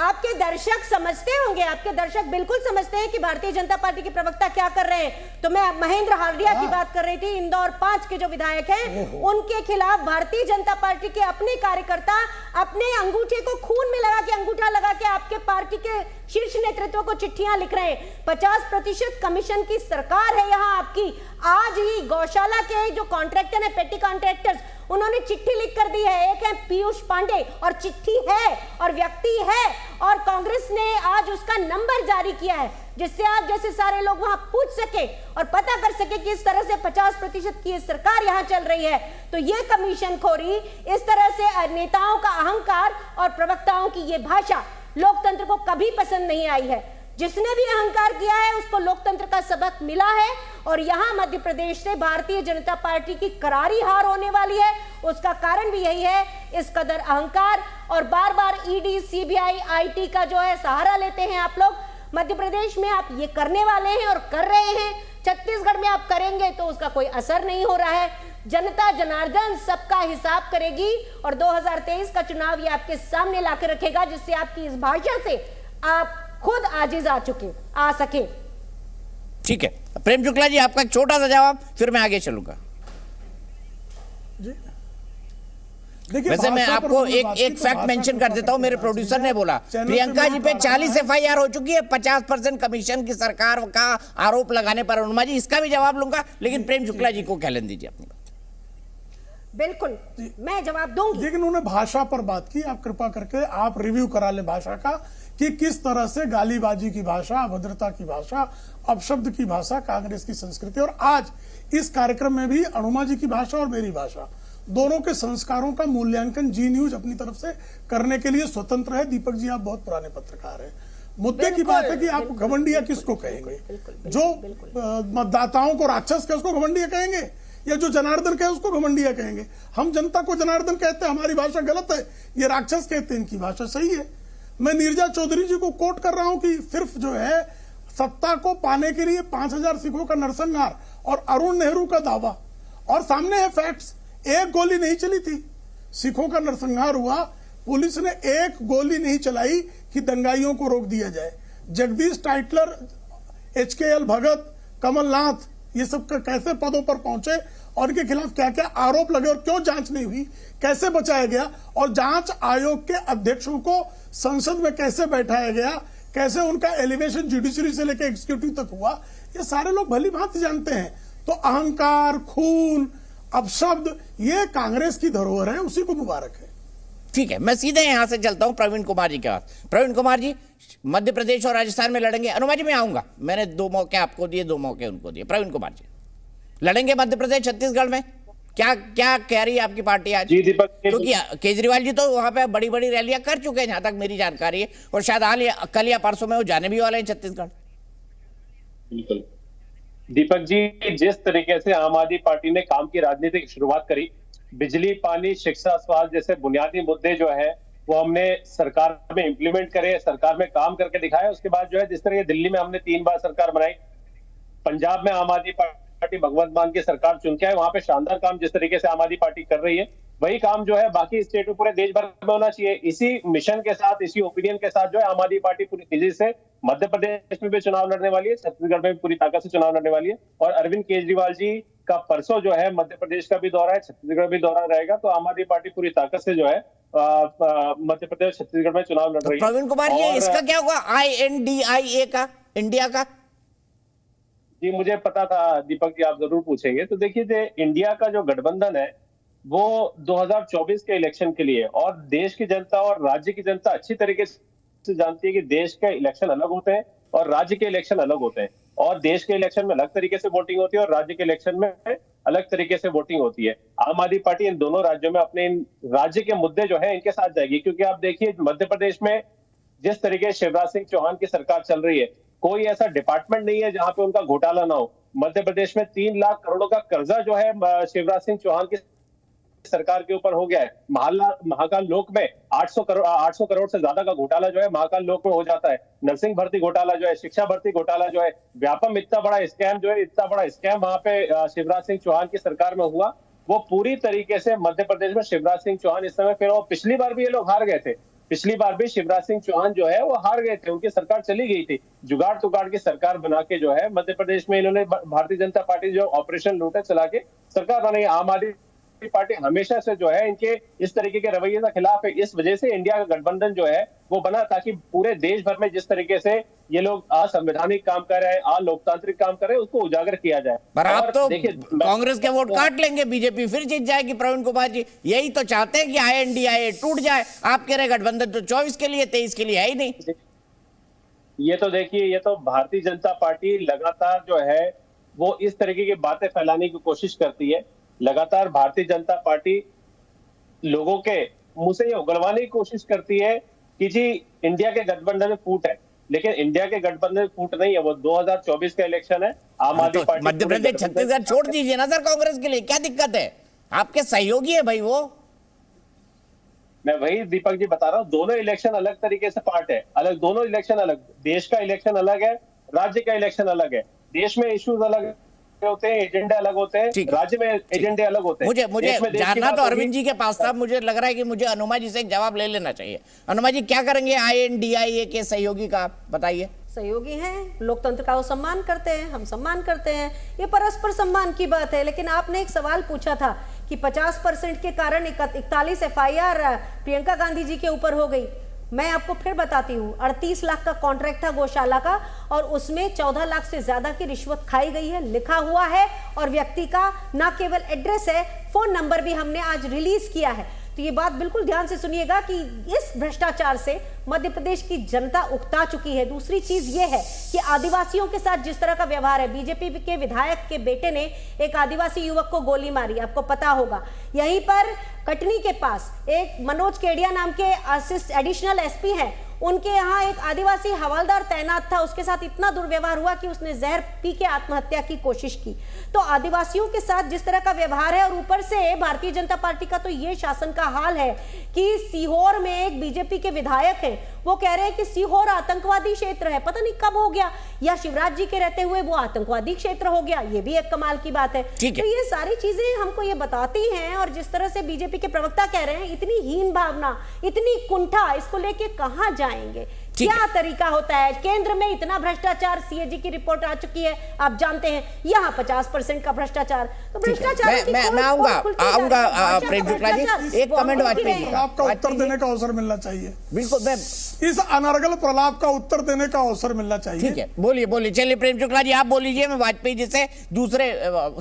आपके दर्शक समझते होंगे, आपके दर्शक बिल्कुल समझते हैं कि भारतीय जनता पार्टी के प्रवक्ता क्या कर रहे हैं। तो मैं महेंद्र हार्डिया की बात कर रही थी। इंदौर 5 के जो विधायक हैं उनके खिलाफ भारतीय जनता पार्टी के अपने कार्यकर्ता अपने अंगूठे को खून में लगा के, अंगूठा लगा के आपके पार्टी के शीर्ष नेतृत्व को चिट्ठियां लिख रहे हैं। 50% कमीशन की सरकार है यहाँ आपकी। आज ही गौशाला के जो कॉन्ट्रैक्टर है, पेटी कॉन्ट्रैक्टर्स, उन्होंने चिट्ठी लिख कर दी है। एक है पीयूष पांडे और चिट्ठी है और व्यक्ति है, और कांग्रेस ने आज उसका नंबर जारी किया है जिससे आप जैसे सारे लोग वहां पूछ सके और पता कर सके कि इस तरह से 50% की सरकार यहां चल रही है। तो ये कमीशन खोरी, इस तरह से नेताओं का अहंकार और प्रवक्ताओं की ये भाषा लोकतंत्र को कभी पसंद नहीं आई है। जिसने भी अहंकार किया है उसको लोकतंत्र का सबक मिला है, और यहां मध्य प्रदेश से भारतीय जनता पार्टी की करारी हार होने वाली है। उसका कारण भी यही है, इस कदर अहंकार, और बार बार ईडी, सीबीआई, आईटी का जो है सहारा लेते हैं आप लोग। मध्य प्रदेश में आप ये करने वाले हैं और कर रहे हैं, छत्तीसगढ़ में आप करेंगे तो उसका कोई असर नहीं हो रहा है। जनता जनार्दन सबका हिसाब करेगी और 2023 का चुनाव ये आपके सामने लाकर रखेगा, जिससे आपकी इस भाषा से आप खुद आजिज आ सके। ठीक है, प्रेम शुक्ला जी आपका एक छोटा सा जवाब, फिर मैं आगे चलूंगा। वैसे मैं आपको एक फैक्ट मेंशन कर देता हूं, मेरे प्रोड्यूसर ने बोला प्रियंका जी पे 40 एफआईआर हो चुकी है 50% कमीशन की सरकार का आरोप लगाने पर। अनुमा जी इसका भी जवाब लूंगा, लेकिन प्रेम शुक्ला जी को कहने दीजिए अपनी बात। बिल्कुल मैं जवाब दूंगी। लेकिन उन्होंने भाषा पर बात की, आप कृपा करके आप रिव्यू करा ले भाषा का कि किस तरह से गालीबाजी की भाषा, अभद्रता की भाषा, अपशब्द की भाषा कांग्रेस की संस्कृति। और आज इस कार्यक्रम में भी अनुमा जी की भाषा और मेरी भाषा, दोनों के संस्कारों का मूल्यांकन जी न्यूज अपनी तरफ से करने के लिए स्वतंत्र है। दीपक जी आप बहुत पुराने पत्रकार हैं। मुद्दे की बात है कि आप घमंडिया किसको कहेंगे? जो मतदाताओं को राक्षस कहे उसको घमंडिया कहेंगे, या जो जनार्दन कहे उसको घमंडिया कहेंगे? हम जनता को जनार्दन कहते हैं, हमारी भाषा गलत है, ये राक्षस कहते हैं, इनकी भाषा सही है। मैं नीरजा चौधरी जी को कोट कर रहा हूं कि सिर्फ जो है सत्ता को पाने के लिए 5000 सिखों का नरसंहार और अरुण नेहरू का दावा, और सामने है फैक्ट्स। एक गोली नहीं चली थी, सिखों का नरसंहार हुआ, पुलिस ने एक गोली नहीं चलाई कि दंगाइयों को रोक दिया जाए। जगदीश टाइटलर, HKL भगत, कमलनाथ, ये सब कैसे पदों पर पहुंचे और इनके खिलाफ क्या क्या आरोप लगे और क्यों जांच नहीं हुई, कैसे बचाया गया, और जांच आयोग के अध्यक्षों को संसद में कैसे बैठाया गया, कैसे उनका एलिवेशन जुडिशरी से लेकर एग्जीक्यूटिव तक हुआ, ये सारे लोग भली भांति जानते हैं। तो अहंकार, खून, अपशब्द, ये कांग्रेस की धरोहर है, उसी को मुबारक है। ठीक है, मैं सीधे यहां से चलता हूं प्रवीण कुमार जी के पास। प्रवीण कुमार जी मध्य प्रदेश और राजस्थान में लड़ेंगे। अनुमा जी मैं आऊंगा, मैंने 2 मौके आपको दिए, 2 मौके उनको दिए। प्रवीण कुमार जी लड़ेंगे मध्य प्रदेश छत्तीसगढ़ में, क्या क्या कह रही है आपकी पार्टी आज? जी दीपक, क्योंकि केजरीवाल जी तो वहां पे बड़ी बड़ी रैलियां कर चुके हैं जहां तक मेरी जानकारी है, और शायद कल या परसों में वो जाने भी वाले हैं छत्तीसगढ़। बिल्कुल दीपक जी, जिस तरीके से आम आदमी पार्टी ने काम की राजनीति की शुरुआत करी, बिजली, पानी, शिक्षा, स्वास्थ्य जैसे बुनियादी मुद्दे जो है वो हमने सरकार में इंप्लीमेंट करे, सरकार में काम करके दिखाया। उसके बाद जो है जिस तरह दिल्ली में हमने 3 बार सरकार बनाई, पंजाब में आम आदमी पार्टी भगवंत मान की सरकार चुन के है, वहां पे शानदार काम जिस तरीके से आम आदमी पार्टी कर रही है, वही काम जो है बाकी स्टेट में, पूरे देश भर में होना चाहिए। इसी मिशन के साथ, इसी ओपिनियन के साथ जो है आम आदमी पार्टी पूरी तेजी से मध्य प्रदेश में भी चुनाव लड़ने वाली है, छत्तीसगढ़ में भी पूरी ताकत से चुनाव लड़ने वाली है। और अरविंद केजरीवाल जी का परसों जो है मध्य प्रदेश का भी दौरा है, छत्तीसगढ़ भी दौरा रहेगा। तो आम आदमी पार्टी पूरी ताकत से जो है मध्य प्रदेश, छत्तीसगढ़ में चुनाव लड़ रही है। प्रवीण कुमार जी इसका क्या होगा INDIA का, इंडिया का? जी मुझे पता था दीपक जी आप जरूर पूछेंगे। तो देखिए, इंडिया का जो गठबंधन है वो 2024 के इलेक्शन के लिए, और देश की जनता और राज्य की जनता अच्छी तरीके से जानती है कि देश के इलेक्शन अलग होते हैं और राज्य के इलेक्शन अलग होते हैं, और देश के इलेक्शन में अलग तरीके से वोटिंग होती है और राज्य के इलेक्शन में अलग तरीके से वोटिंग होती है। आम आदमी पार्टी इन दोनों राज्यों में अपने राज्य के मुद्दे जो है इनके साथ जाएगी, क्योंकि आप देखिए मध्य प्रदेश में जिस तरीके से शिवराज सिंह चौहान की सरकार चल रही है, कोई ऐसा डिपार्टमेंट नहीं है जहां पे उनका घोटाला ना हो। मध्य प्रदेश में 3 लाख करोड़ों का कर्जा जो है शिवराज सिंह चौहान की सरकार के ऊपर हो गया है। महाकाल लोक में 800 करोड़ से ज्यादा का घोटाला जो है महाकाल लोक में हो जाता है। नर्सिंग भर्ती घोटाला जो है, शिक्षा भर्ती घोटाला जो है, व्यापम इतना बड़ा स्कैम जो है, इतना बड़ा स्कैम वहां पे शिवराज सिंह चौहान की सरकार में हुआ, वो पूरी तरीके से मध्य प्रदेश में शिवराज सिंह चौहान इस समय, फिर वो पिछली बार भी ये लोग हार गए थे, पिछली बार भी शिवराज सिंह चौहान जो है वो हार गए थे, उनकी सरकार चली गई थी। जुगाड़ तुगाड़ की सरकार बना के जो है मध्य प्रदेश में इन्होंने भारतीय जनता पार्टी जो ऑपरेशन लूटा चला के सरकार बनाई। आम आदमी पार्टी हमेशा से जो है इनके इस तरीके के रवैये के खिलाफ है। इस वजह से इंडिया का गठबंधन जो है वो बना, ताकि पूरे देश भर में जिस तरीके से ये लोग असंवैधानिक काम कर रहे हैं, अलोकतांत्रिक काम कर रहे हैं, उसको उजागर किया जाए। पर आप तो देखिए, कांग्रेस के वोट काट लेंगे, बीजेपी फिर जीत जाएगी। प्रवीण कुमार जी यही तो चाहते हैं कि INDIA टूट जाए। आप कह रहे गठबंधन तो 24 के लिए, 23 के लिए है ही नहीं। ये तो देखिए, ये तो भारतीय जनता पार्टी लगातार जो है वो इस तरीके की बातें फैलाने की कोशिश करती है। लगातार भारतीय जनता पार्टी लोगों के मुंह से ये उगलवाने की कोशिश करती है कि जी इंडिया के गठबंधन में फूट है, लेकिन इंडिया के गठबंधन में फूट नहीं है। वो 2024 का इलेक्शन है। आम आदमी पार्टी मध्य प्रदेश छत्तीसगढ़ छोड़ दीजिए ना सर, कांग्रेस के लिए क्या दिक्कत है? आपके सहयोगी है भाई वो। मैं वही दीपक जी बता रहा हूँ, दोनों इलेक्शन अलग तरीके से पार्ट है, अलग दोनों इलेक्शन अलग। देश का इलेक्शन अलग है, राज्य का इलेक्शन अलग है। देश में इश्यूज अलग होते हैं, एजेंडे अलग होते हैं, राज्य में एजेंडे अलग होते हैं। मुझे जानना तो अरविंद जी के पास था। मुझे लग रहा है कि मुझे अनुमा जी से एक जवाब ले लेना चाहिए। अनुमा जी क्या करेंगे INDIA के सहयोगी का, आप बताइए। सहयोगी हैं, लोकतंत्र का वो सम्मान करते हैं, हम सम्मान करते हैं, ये परस्पर सम्मान की बात है। लेकिन आपने एक सवाल पूछा था कि 50% के कारण 41 FIR प्रियंका गांधी जी के ऊपर हो गई। मैं आपको फिर बताती हूँ, 38 लाख का कॉन्ट्रैक्ट था गौशाला का, और उसमें 14 लाख से ज्यादा की रिश्वत खाई गई है, लिखा हुआ है। और व्यक्ति का न केवल एड्रेस है, फोन नंबर भी हमने आज रिलीज किया है। तो ये बात बिल्कुल ध्यान से सुनिएगा कि इस भ्रष्टाचार से मध्य प्रदेश की जनता उकता चुकी है। दूसरी चीज ये है कि आदिवासियों के साथ जिस तरह का व्यवहार है, बीजेपी के विधायक के बेटे ने एक आदिवासी युवक को गोली मारी, आपको पता होगा। यहीं पर कटनी के पास एक मनोज केडिया नाम के एडिशनल SP हैं, उनके यहाँ एक आदिवासी हवलदार तैनात था, उसके साथ इतना दुर्व्यवहार हुआ कि उसने जहर पी के आत्महत्या की कोशिश की। तो आदिवासियों के साथ जिस तरह का व्यवहार है, और ऊपर से भारतीय जनता पार्टी का तो ये शासन का हाल है कि सीहोर में एक बीजेपी के विधायक हैं, वो कह रहे हैं कि सीहोर आतंकवादी क्षेत्र है। पता नहीं कब हो गया, या शिवराज जी के रहते हुए वो आतंकवादी क्षेत्र हो गया। ये भी एक कमाल की बात है। तो ये सारी चीजें हमको ये बताती हैं। और जिस तरह से बीजेपी के प्रवक्ता कह रहे हैं, इतनी हीन भावना, इतनी कुंठा, इसको लेके कहां जाएंगे? क्या तरीका होता है? केंद्र में इतना भ्रष्टाचार, CAG की रिपोर्ट आ चुकी है, आप जानते हैं। यहाँ 50% का भ्रष्टाचार। तो भ्रष्टाचार मैं आऊंगा प्रेम शुक्ला जी, एक कमेंट वाजपेयी जी आपका उत्तर देने का अवसर मिलना चाहिए। बिल्कुल, मैं इस अनर्गल प्रलाप का उत्तर देने का अवसर मिलना चाहिए। ठीक है, बोलिए। चलिए प्रेम शुक्ला जी आप बोल लीजिए, मैं वाजपेयी जी से दूसरे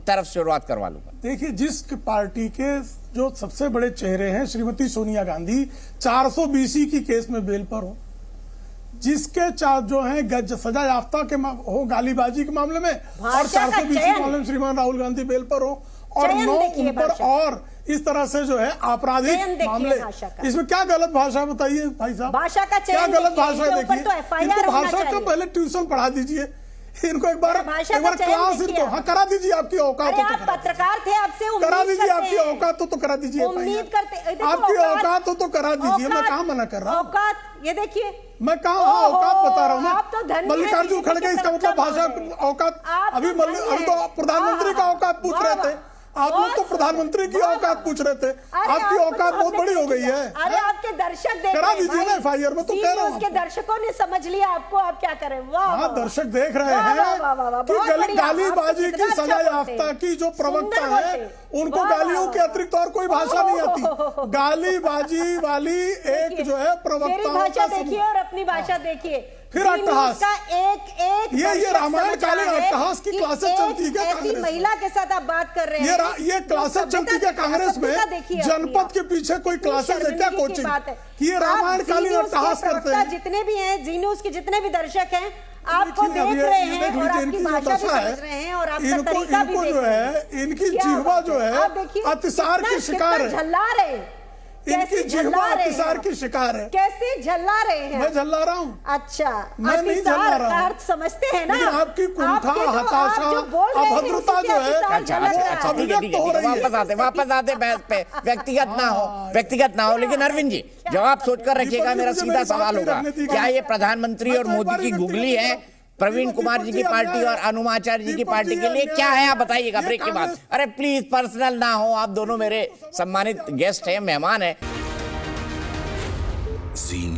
तरफ शुरुआत करवा लूंगा। देखिए, जिस पार्टी के जो सबसे बड़े चेहरे हैं श्रीमती सोनिया गांधी 420 की केस में बेल पर हो, जिसके जो है सजा याफ्ता के हो गालीबाजी के मामले में, और 420 मामले में श्रीमान राहुल गांधी बेल पर हो, और 9 उन पर और इस तरह से जो है आपराधिक मामले। इसमें क्या गलत भाषा बताइए भाई साहब, भाषा का क्या गलत भाषा है? देखिए, इनको भाषा का पहले ट्यूशन पढ़ा दीजिए, इनको एक बार क्लास इनको करा दीजिए। आपकी औकात हो तो पत्रकार थे, आपसे करा दीजिए, आपकी औकात हो तो करा दीजिए। उम्मीद करते, आपकी औकात हो तो करा दीजिए। मैं कहाँ मना कर रहा हूँ? औकात ये देखिए, मैं कहा औकात बता रहा हूँ ना। आप तो धन्य मल्लिकार्जुन खड़गे, इसका मतलब भाषा औकात। अभी तो प्रधानमंत्री का औकात पूछ रहे थे, आप लोग तो प्रधानमंत्री की औकात पूछ रहे थे। आपकी औकात बहुत बड़ी हो गई है। अरे आपके दर्शक देख करा दीजिए ना FIR में, तो कह रहा हूँ उसके दर्शकों ने समझ लिया आपको, आप क्या करें? वाह, दर्शक देख रहे हैं कि गालीबाजी की सजा याफ्ता की जो प्रवक्ता है, उनको गालियों के अतिरिक्त और कोई भाषा नहीं आती। गालीबाजी वाली एक जो है प्रवक्ता देखिए और अपनी भाषा देखिए। फिर अट्टहास का एक ये रामायण कालीन अट्टहास की क्लासेस चलती है ऐसी महिला के साथ आप बात कर रहे हैं। ये क्लासेस चलती है कांग्रेस में, जनपद के पीछे कोई क्लासेस है क्या कोचिंग? ये रामायण कालीन अट्टहास करते हैं। जितने भी हैं जी न्यूज के जितने भी दर्शक हैं, आपको देख रहे हैं और आपकी भाषा भी समझ रहे हैं, और आपका तरीका भी देख रहे हैं। इनकी जिह्वा जो है अतिसार की शिकार है। झल्ला रहे, इनकी जिह्वा अतिसार की शिकार है। कैसे झल्ला रहे हैं? मैं झल्ला रहा हूँ? अच्छा, मैं नहीं झल्ला रहा हूँ। अर्थ समझते हैं ना? आपकी कुंठा, हताशा, अभद्रता जो है वापस आते बहस पे। व्यक्तिगत ना हो। लेकिन अरविंद जी जवाब सोचकर रखिएगा, मेरा सीधा सवाल होगा, क्या ये प्रधानमंत्री और मोदी की गुगली है प्रवीण कुमार जी की पार्टी और अनुमाचार्य जी की पार्टी के लिए? क्या है आप बताइएगा ब्रेक के बाद। अरे प्लीज पर्सनल ना हो, आप दोनों मेरे सम्मानित गेस्ट हैं, मेहमान हैं। जी